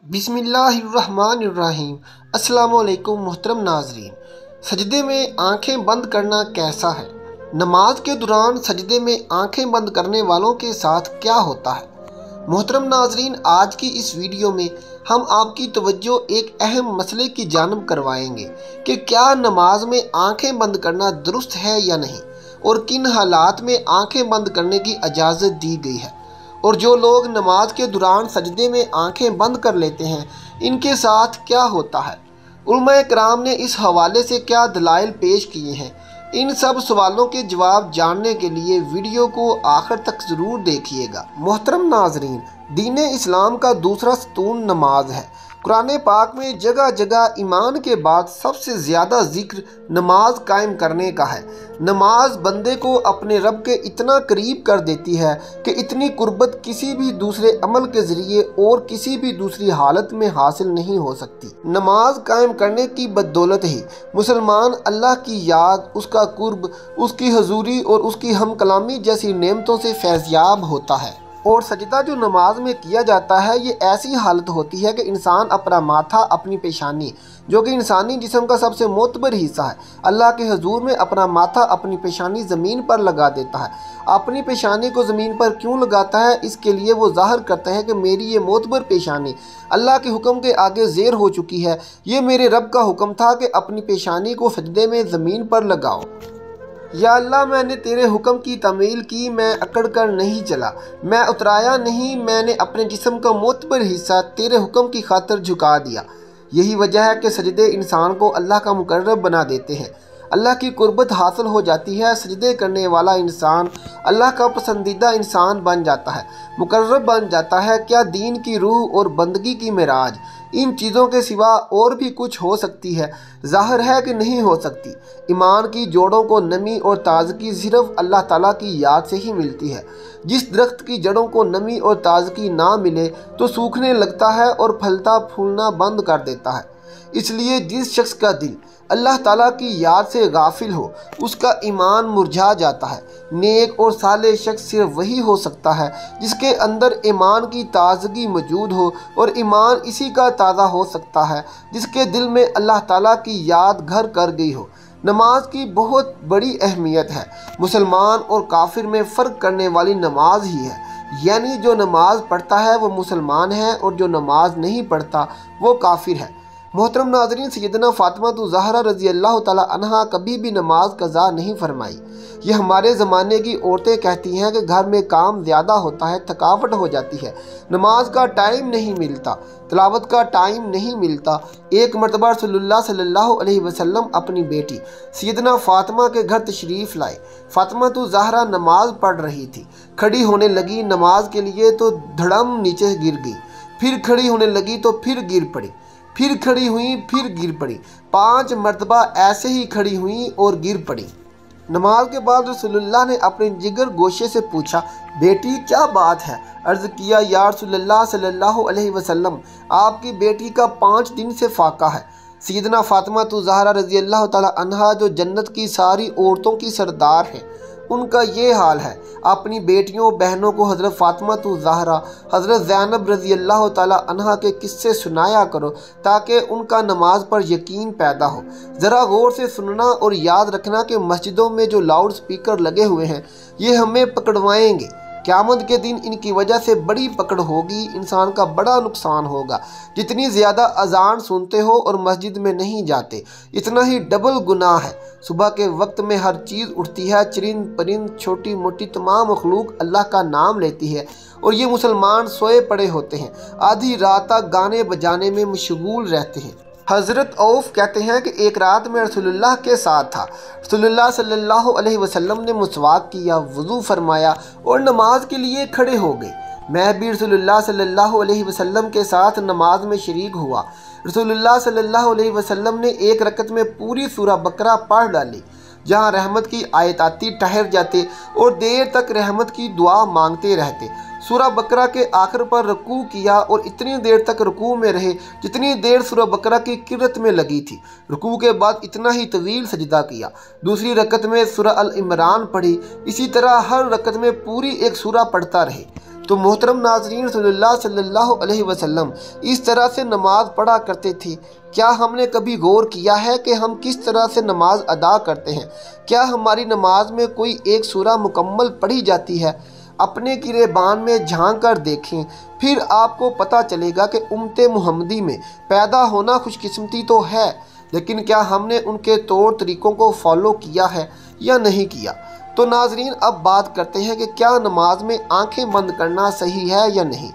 बिस्मिल्लाहिर्रहमानिर्रहीम। अस्सलाम वालेकुम मोहतरम नाजरीन। सजदे में आंखें बंद करना कैसा है? नमाज के दौरान सजदे में आंखें बंद करने वालों के साथ क्या होता है? मोहतरम नाजरीन, आज की इस वीडियो में हम आपकी तवज्जो एक अहम मसले की जानब करवाएंगे कि क्या नमाज में आंखें बंद करना दुरुस्त है या नहीं, और किन हालात में आंखें बंद करने की इजाज़त दी गई है, और जो लोग नमाज के दौरान सजदे में आंखें बंद कर लेते हैं इनके साथ क्या होता है। उलमाए कराम ने इस हवाले से क्या दलाइल पेश किए हैं। इन सब सवालों के जवाब जानने के लिए वीडियो को आखिर तक ज़रूर देखिएगा। मोहतरम नाजरीन, दीन इस्लाम का दूसरा सतून नमाज है। कुरान पाक में जगह जगह ईमान के बाद सबसे ज़्यादा जिक्र नमाज कायम करने का है। नमाज बंदे को अपने रब के इतना करीब कर देती है कि इतनी कुर्बत किसी भी दूसरे अमल के ज़रिए और किसी भी दूसरी हालत में हासिल नहीं हो सकती। नमाज कायम करने की बदौलत ही मुसलमान अल्लाह की याद, उसका कुर्ब, उसकी हजूरी और उसकी हम कलामी जैसी नेमतों से फैज़याब होता है। और सजदा जो नमाज में किया जाता है, ये ऐसी हालत होती है कि इंसान अपना माथा, अपनी पेशानी, जो कि इंसानी जिस्म का सबसे मोतबर हिस्सा है, अल्लाह के हजूर में अपना माथा, अपनी पेशानी ज़मीन पर लगा देता है। अपनी पेशानी को ज़मीन पर क्यों लगाता है? इसके लिए वो ज़ाहिर करता है कि मेरी ये मोतबर पेशानी अल्लाह के हुक्म के आगे ज़ेर हो चुकी है। ये मेरे रब का हुक्म था कि अपनी पेशानी को सजदे में ज़मीन पर लगाओ। या अल्लाह, मैंने तेरे हुक्म की तमील की, मैं अकड़ कर नहीं चला, मैं उतराया नहीं, मैंने अपने जिस्म का मोतबर हिस्सा तेरे हुक्म की खातिर झुका दिया। यही वजह है कि सजदे इंसान को अल्लाह का मुकर्रब बना देते हैं। अल्लाह की कुर्बत हासिल हो जाती है। सजदे करने वाला इंसान अल्लाह का पसंदीदा इंसान बन जाता है, मुकर्रब बन जाता है। क्या दीन की रूह और बंदगी की मेराज इन चीज़ों के सिवा और भी कुछ हो सकती है? ज़ाहिर है कि नहीं हो सकती। ईमान की जोड़ों को नमी और ताज़गी सिर्फ अल्लाह ताला की याद से ही मिलती है। जिस दरख्त की जड़ों को नमी और ताज़गी ना मिले तो सूखने लगता है और फलता फूलना बंद कर देता है। इसलिए जिस शख्स का दिल अल्लाह ताला की याद से गाफिल हो, उसका ईमान मुरझा जाता है। नेक और साले शख्स सिर्फ वही हो सकता है जिसके अंदर ईमान की ताज़गी मौजूद हो, और ईमान इसी का ताज़ा हो सकता है जिसके दिल में अल्लाह ताला की याद घर कर गई हो। नमाज की बहुत बड़ी अहमियत है। मुसलमान और काफिर में फ़र्क करने वाली नमाज ही है। यानी जो नमाज पढ़ता है वो मुसलमान है, और जो नमाज नहीं पढ़ता वो काफिर है। मोहतरम नाज़रीन, सैयदना फ़ातिमा ज़हरा रज़ी अल्लाह ताला अन्हा कभी भी नमाज कज़ा नहीं फरमाई। ये हमारे ज़माने की औरतें कहती हैं कि घर में काम ज़्यादा होता है, थकावट हो जाती है, नमाज का टाइम नहीं मिलता, तिलावत का टाइम नहीं मिलता। एक मरतबा रसूलुल्लाह सल्लल्लाहु अलैहि वसल्लम अपनी बेटी सैयदना फ़ातिमा के घर तशरीफ़ लाए। फ़ातिमा ज़हरा नमाज पढ़ रही थी। खड़ी होने लगी नमाज के लिए तो धड़म नीचे गिर गई, फिर खड़ी होने लगी तो फिर गिर पड़ी, फिर खड़ी हुई, फिर गिर पड़ी। 5 मरतबा ऐसे ही खड़ी हुई और गिर पड़ी। नमाज के बाद रसूलुल्लाह ने अपने जिगर गोशे से पूछा, बेटी क्या बात है? अर्ज़ किया, या रसूलुल्लाह सल्लल्लाहु अलैहि वसल्लम, आपकी बेटी का 5 दिन से फाका है। सैयदना फ़ातिमा ज़हरा रज़ी अल्लाह ताला अन्हा, जो जन्नत की सारी औरतों की सरदार हैं, उनका ये हाल है। अपनी बेटियों बहनों को हज़रत फ़ातिमा ज़हरा, हज़रत ज़ैनब रज़ी अल्लाह ताला अन्हा के किस्से सुनाया करो ताकि उनका नमाज पर यकीन पैदा हो। ज़रा गौर से सुनना और याद रखना कि मस्जिदों में जो लाउड स्पीकर लगे हुए हैं ये हमें पकड़वाएंगे। क़यामत के दिन इनकी वजह से बड़ी पकड़ होगी, इंसान का बड़ा नुकसान होगा। जितनी ज़्यादा अजान सुनते हो और मस्जिद में नहीं जाते, इतना ही डबल गुनाह है। सुबह के वक्त में हर चीज़ उठती है, चरिंद परिंद छोटी मोटी तमाम मखलूक अल्लाह का नाम लेती है, और ये मुसलमान सोए पड़े होते हैं, आधी रात तक गाने बजाने में मशगूल रहते हैं। हज़रत औफ कहते हैं कि एक रात में रसूलुल्लाह के साथ था। रसूलुल्लाह सल्लल्लाहु अलैहि वसल्लम ने मुसवाक किया, वज़ू फरमाया और नमाज के लिए खड़े हो गए। मैं भी रसूलुल्लाह सल्लल्लाहु अलैहि वसल्लम के साथ नमाज में शरीक हुआ। रसूलुल्लाह सल्लल्लाहु अलैहि वसल्लम ने एक रकत में पूरी सूरह बकरा पढ़ डाली। जहाँ रहमत की आयत आती ठहर जाते और देर तक रहमत की दुआ मांगते रहते। सूरह बकरा के आखिर पर रुकू किया और इतनी देर तक रुकू में रहे जितनी देर सूरह बकरा की किरत में लगी थी। रुकू के बाद इतना ही तवील सजदा किया। दूसरी रकत में सूरह अल इमरान पढ़ी। इसी तरह हर रकत में पूरी एक सूरह पढ़ता रहे। تو محترم ناظرین، رسول اللہ صلی اللہ علیہ وسلم اس طرح سے نماز پڑھا کرتے تھے۔ کیا ہم نے کبھی غور کیا ہے کہ ہم کس طرح سے نماز ادا کرتے ہیں؟ کیا ہماری نماز میں کوئی ایک سورہ مکمل پڑھی جاتی ہے؟ اپنے گریبان میں جھانک کر دیکھیں، پھر آپ کو پتہ چلے گا کہ امت محمدی میں پیدا ہونا خوش قسمتی تو ہے، لیکن کیا ہم نے ان کے طور طریقوں کو فالو کیا ہے یا نہیں کیا؟ تو ناظرین، اب بات کرتے ہیں کہ کیا نماز میں آنکھیں بند کرنا صحیح ہے یا نہیں۔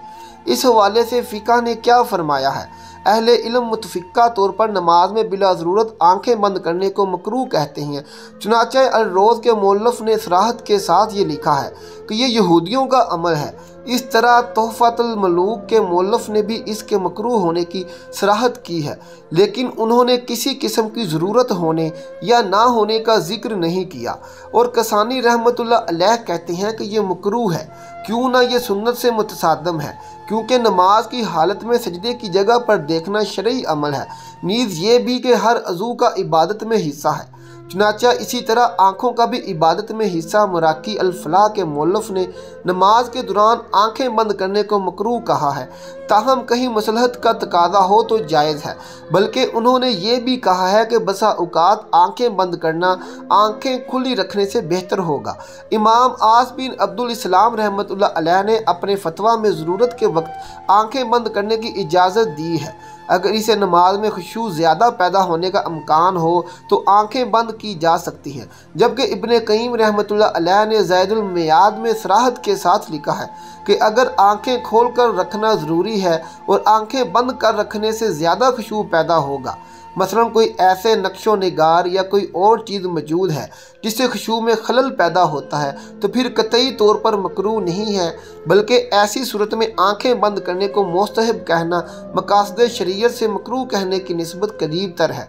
اس حوالے سے فقہ نے کیا فرمایا ہے؟ اہل علم متفقہ طور پر نماز میں بلا ضرورت آنکھیں بند کرنے کو مکروہ کہتے ہیں۔ چنانچہ الروز کے مؤلف نے صراحت کے ساتھ یہ لکھا ہے کہ یہ یہودیوں کا عمل ہے۔ اس طرح تحفۃ الملوک کے مؤلف نے بھی اس کے مکروہ ہونے کی صراحت کی ہے، لیکن انہوں نے کسی قسم کی ضرورت ہونے یا نہ ہونے کا ذکر نہیں کیا۔ اور کسانی رحمۃ اللہ علیہ کہتے ہیں کہ یہ مکروہ ہے، کیوں نہ یہ سنت سے متصادم ہے، کیونکہ نماز کی حالت میں سجدے کی جگہ پر دیکھنا شرعی عمل ہے، نیز یہ بھی کہ ہر عضو کا عبادت میں حصہ ہے۔ چنانچہ اسی طرح آنکھوں کا بھی عبادت میں حصہ۔ مراقی الفلاح کے مؤلف نے نماز کے دوران آنکھیں بند کرنے کو مکروہ کہا ہے، تاہم کہیں مصلحت کا تقاضا ہو تو جائز ہے، بلکہ انہوں نے یہ بھی کہا ہے کہ بسا اوقات آنکھیں بند کرنا آنکھیں کھلی رکھنے سے بہتر ہوگا۔ امام عاص بن عبد الاسلام رحمۃ اللہ علیہ نے اپنے فتویٰ میں ضرورت کے وقت آنکھیں بند کرنے کی اجازت دی ہے۔ اگر اسے نماز میں خشوع زیادہ پیدا ہونے کا امکان ہو تو آنکھیں بند کی جا سکتی ہیں، جبکہ ابن قیم رحمۃ اللہ علیہ نے زید المیعاد میں صراحت کے ساتھ لکھا ہے کہ اگر آنکھیں کھول کر رکھنا ضروری ہے اور آنکھیں بند کر رکھنے سے زیادہ خشوع پیدا ہوگا، مثلا کوئی ایسے نقش و نگار یا کوئی اور چیز موجود ہے جس سے خشوع میں خلل پیدا ہوتا ہے، تو پھر قطعی طور پر مکروہ نہیں ہے، بلکہ ایسی صورت میں آنکھیں بند کرنے کو مستحب کہنا مقاصد شریعت سے مکروہ کہنے کی نسبت قریب تر ہے۔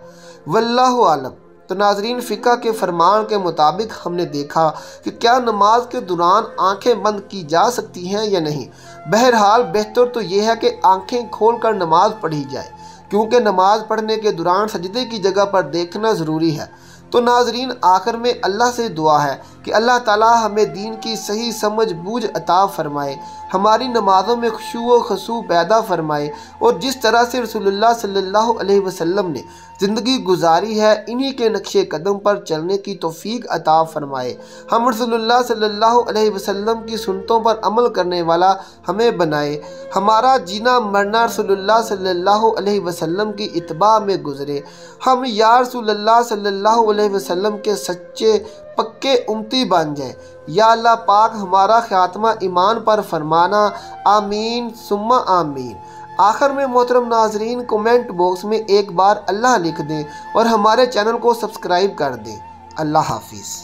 واللہ عالم۔ تو ناظرین، فقہ کے فرمان کے مطابق ہم نے دیکھا کہ کیا نماز کے دوران آنکھیں بند کی جا سکتی ہیں یا نہیں۔ بہرحال بہتر تو یہ ہے کہ آنکھیں کھول کر نماز پڑھی جائے، کیونکہ نماز پڑھنے کے دوران سجدے کی جگہ پر دیکھنا ضروری ہے۔ تو ناظرین، آخر میں اللہ سے دعا ہے کہ اللہ تعالیٰ ہمیں دین کی صحیح سمجھ بوجھ عطا فرمائے، ہماری نمازوں میں خشوع و خضوع پیدا فرمائے، اور جس طرح سے رسول اللہ صلی اللہ علیہ وسلم نے زندگی گزاری ہے انہی کے نقش قدم پر چلنے کی توفیق عطا فرمائے۔ ہم رسول اللہ صلی اللہ علیہ وسلم کی سنتوں پر عمل کرنے والا ہمیں بنائے، ہمارا جینا مرنا رسول اللہ صلی اللہ علیہ وسلم کی اتباع میں گزرے، ہم یا رسول اللہ صلی اللہ علیہ وسلم کے سچے پکے امتی بن جائیں۔ یا اللہ پاک ہمارا خاتمہ ایمان پر فرمانا، آمین ثم آمین۔ آخر میں محترم ناظرین، کومنٹ باکس میں ایک بار اللہ لکھ دیں اور ہمارے چینل کو سبسکرائب کر دیں۔ اللہ حافظ۔